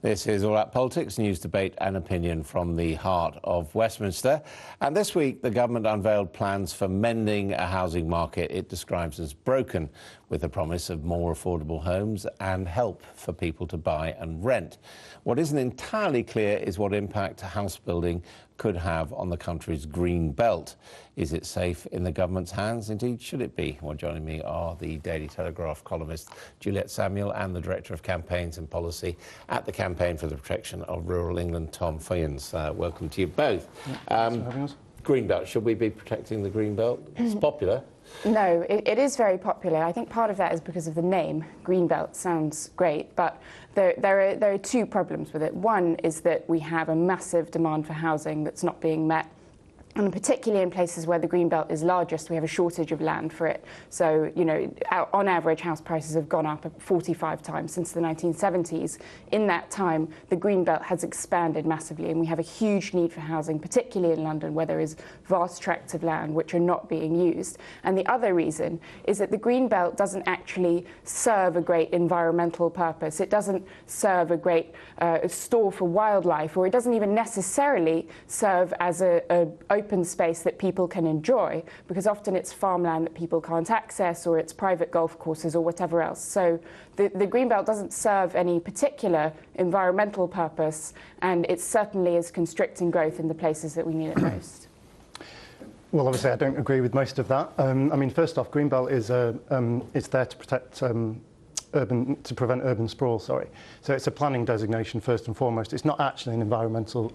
This is All Out Politics, news, debate and opinion from the heart of Westminster. And this week, the government unveiled plans for mending a housing market it describes as broken, with the promise of more affordable homes and help for people to buy and rent. What isn't entirely clear is what impact house building could have on the country's green belt. Is it safe in the government's hands? Indeed, should it be? Well, joining me are the Daily Telegraph columnist Juliet and the Director of Campaigns and Policy at the Campaign for the Protection of Rural England, Tom Fyans. Welcome to you both. Green belt, should we be protecting the green belt? It's popular. No, it is very popular. I think part of that is because of the name. Greenbelt sounds great, but there are two problems with it. One is that we have a massive demand for housing that's not being met. And particularly in places where the green belt is largest, we have a shortage of land for it. So, you know, on average, house prices have gone up 45 times since the 1970s. In that time, the green belt has expanded massively, and we have a huge need for housing, particularly in London, where there is vast tracts of land which are not being used. And the other reason is that the green belt doesn't actually serve a great environmental purpose. It doesn't serve a great store for wildlife, or it doesn't even necessarily serve as a open space that people can enjoy, because often it's farmland that people can't access, or it's private golf courses or whatever else. So the greenbelt doesn't serve any particular environmental purpose, and it certainly is constricting growth in the places that we need it most. Well, obviously, I don't agree with most of that. I mean, first off, greenbelt is it's there to protect to prevent urban sprawl, sorry. So it's a planning designation first and foremost. It's not actually an environmental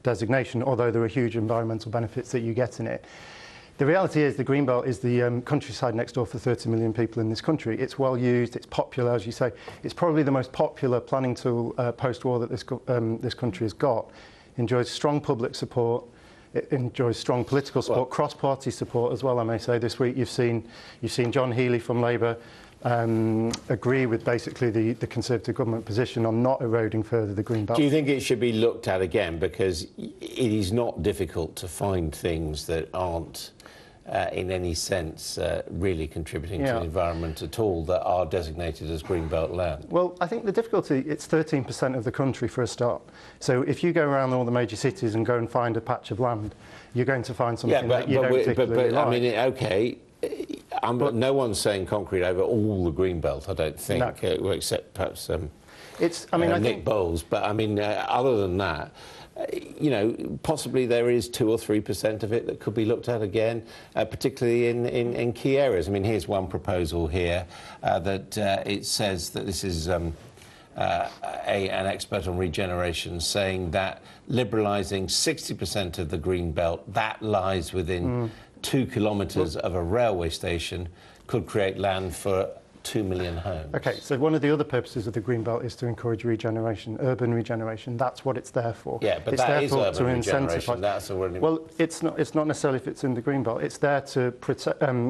designation, although there are huge environmental benefits that you get in it. The reality is the Greenbelt is the countryside next door for 30 million people in this country. It's well used, it's popular, as you say. It's probably the most popular planning tool post-war that this country has got. Enjoys strong public support. It enjoys strong political support, cross-party support as well, I may say. This week you've seen John Healey from Labour agree with basically the Conservative government position on not eroding further the green belt. Do you think it should be looked at again? Because it is not difficult to find things that aren't in any sense really contributing to the environment at all that are designated as green belt land. Well, I think the difficulty, it's 13% of the country for a start. So if you go around all the major cities and go and find a patch of land, you're going to find something that you don't particularly like. I mean, okay. No one's saying concrete over all the green belt, I don't think, no. Except perhaps Nick Bowles. But I mean, other than that, you know, possibly there is 2 or 3% of it that could be looked at again, particularly in key areas. I mean, here's one proposal here that it says that this is an expert on regeneration saying that liberalising 60% of the green belt that lies within 2 kilometres of a railway station could create land for 2 million homes. OK, so one of the other purposes of the green belt is to encourage regeneration, urban regeneration. That's what it's there for. Yeah, but that is urban regeneration. That's already... Well, it's not necessarily if it's in the green belt. It's there to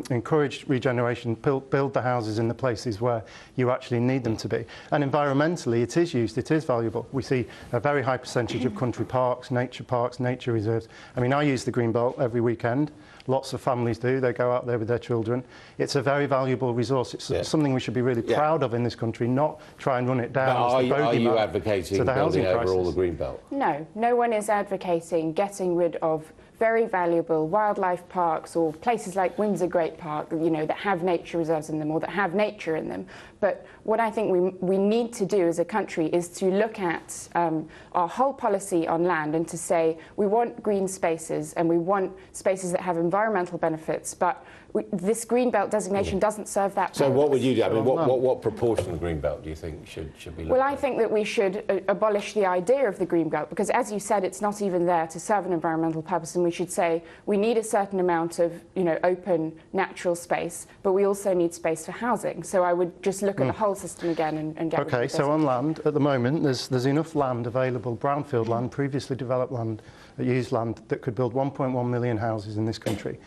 encourage regeneration, build the houses in the places where you actually need them to be. And environmentally, it is used, it is valuable. We see a very high percentage of country parks, nature reserves. I mean, I use the green belt every weekend. Lots of families do. They go out there with their children. It's a very valuable resource. It's something we should be really proud of in this country, not try and run it down. Are you advocating building over all the green belt? No, no one is advocating getting rid of very valuable wildlife parks or places like Windsor Great Park, you know, that have nature reserves in them or that have nature in them. But what I think we need to do as a country is to look at our whole policy on land and to say we want green spaces and we want spaces that have environmental benefits, but this green belt designation doesn't serve that purpose. So what would you do? I mean, what proportion of green belt do you think should be looked at? Well, I think that we should abolish the idea of the green belt, because as you said, it's not even there to serve an environmental purpose, and we should say we need a certain amount of, you know, open natural space, but we also need space for housing. So I would just look at the whole system again and get rid of this. So on land, at the moment, there's enough land available, brownfield land, previously developed land, used land, that could build 1.1 million houses in this country.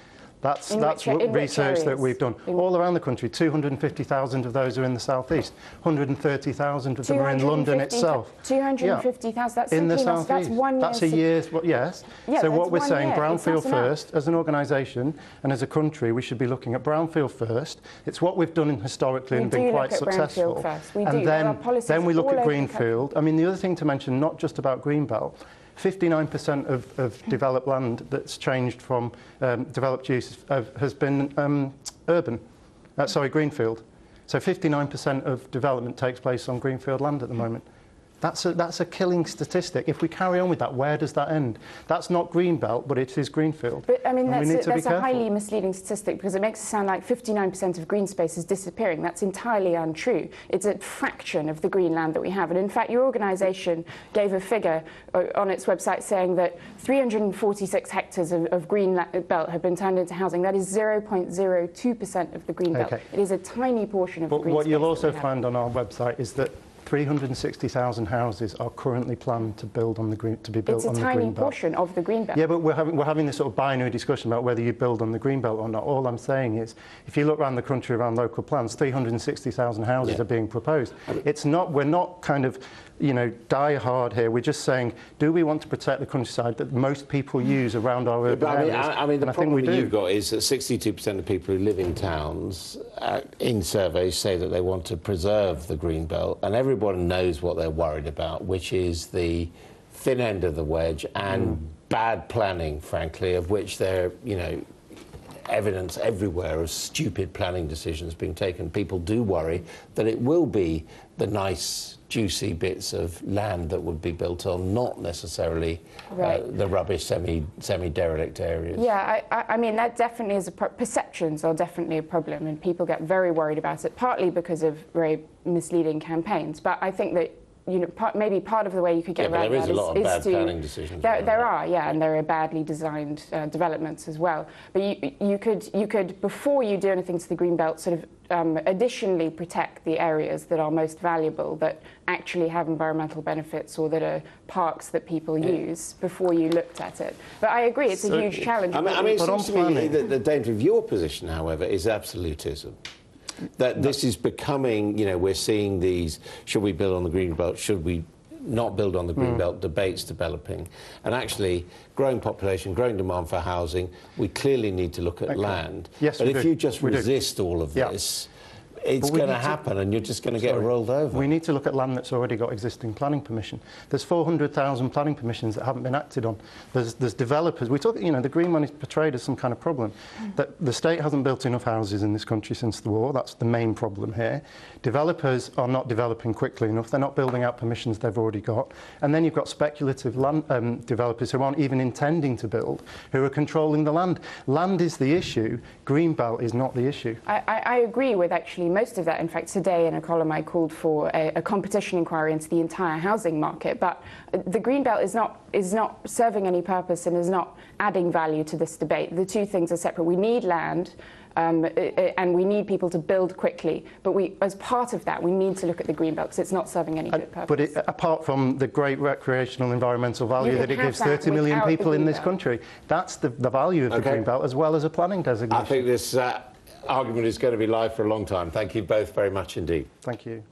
That's in research that we've done all around the country. 250,000 of those are in the southeast. 130,000 of them are in London itself. 250,000. That's in the simply southeast. That's 1 year. That's a year's. Yes. Yeah, so what we're saying, year. brownfield first, as an organisation and as a country, we should be looking at brownfield first. It's what we've done historically and been quite successful. And then we look at greenfield. I mean, the other thing to mention, not just about greenbelt. 59% of developed land that's changed from developed use has been greenfield. So 59% of development takes place on greenfield land at the moment. That's a killing statistic. If we carry on with that, where does that end? That's not greenbelt, but it is greenfield. But I mean, that's a highly misleading statistic because it makes it sound like 59% of green space is disappearing. That's entirely untrue. It's a fraction of the green land that we have. And in fact, your organisation gave a figure on its website saying that 346 hectares of green belt have been turned into housing. That is 0.02% of the green belt. It is a tiny portion of the green space. But what you'll also find on our website is that 360,000 houses are currently planned to build on the green to be built on the green belt. It's a tiny portion of the green belt. Yeah, but we're having this sort of binary discussion about whether you build on the green belt or not. All I'm saying is, if you look around the country, around local plans, 360,000 houses are being proposed. It's not. We're not kind of, die hard here. We're just saying, do we want to protect the countryside that most people use around our urban areas? I mean, the problem that you've got is that 62% of people who live in towns, in surveys, say that they want to preserve the green belt, and everyone knows what they're worried about, which is the thin end of the wedge and bad planning, frankly, of which there, evidence everywhere of stupid planning decisions being taken. People do worry that it will be the nice, juicy bits of land that would be built on, not necessarily the rubbish, semi-derelict areas. Yeah, I mean, that definitely is perceptions are definitely a problem, and people get very worried about it, partly because of very misleading campaigns. But I think that maybe part of the way you could get around that is there is a lot of bad planning decisions. There are, and there are badly designed developments as well. But you could, before you do anything to the green belt, sort of additionally protect the areas that are most valuable, that actually have environmental benefits or that are parks that people use before you looked at it. But I agree, it's a huge challenge. I mean, it seems to me that the danger of your position, however, is absolutism. That this is becoming, we're seeing these, should we build on the green belt, should we not build on the green belt debates developing. And actually, growing population, growing demand for housing, we clearly need to look at land. Yes, but if you just resist all of this, it's going to happen and you're just going to get rolled over. We need to look at land that's already got existing planning permission. There's 400,000 planning permissions that haven't been acted on. There's developers. We talk, the Green one is portrayed as some kind of problem. That the state hasn't built enough houses in this country since the war. That's the main problem here. Developers are not developing quickly enough. They're not building out permissions they've already got. And then you've got speculative land developers who aren't even intending to build, who are controlling the land. Land is the issue. Greenbelt is not the issue. I agree with actually most of that. In fact, today in a column I called for a competition inquiry into the entire housing market. But the Greenbelt is not serving any purpose and is not adding value to this debate. The two things are separate. We need land. And we need people to build quickly. But as part of that, we need to look at the green belt because it's not serving any good purpose. But apart from the great recreational environmental value that it gives 30 million people in this country, that's the value of the green belt as well as a planning designation. I think this argument is going to be live for a long time. Thank you both very much indeed. Thank you.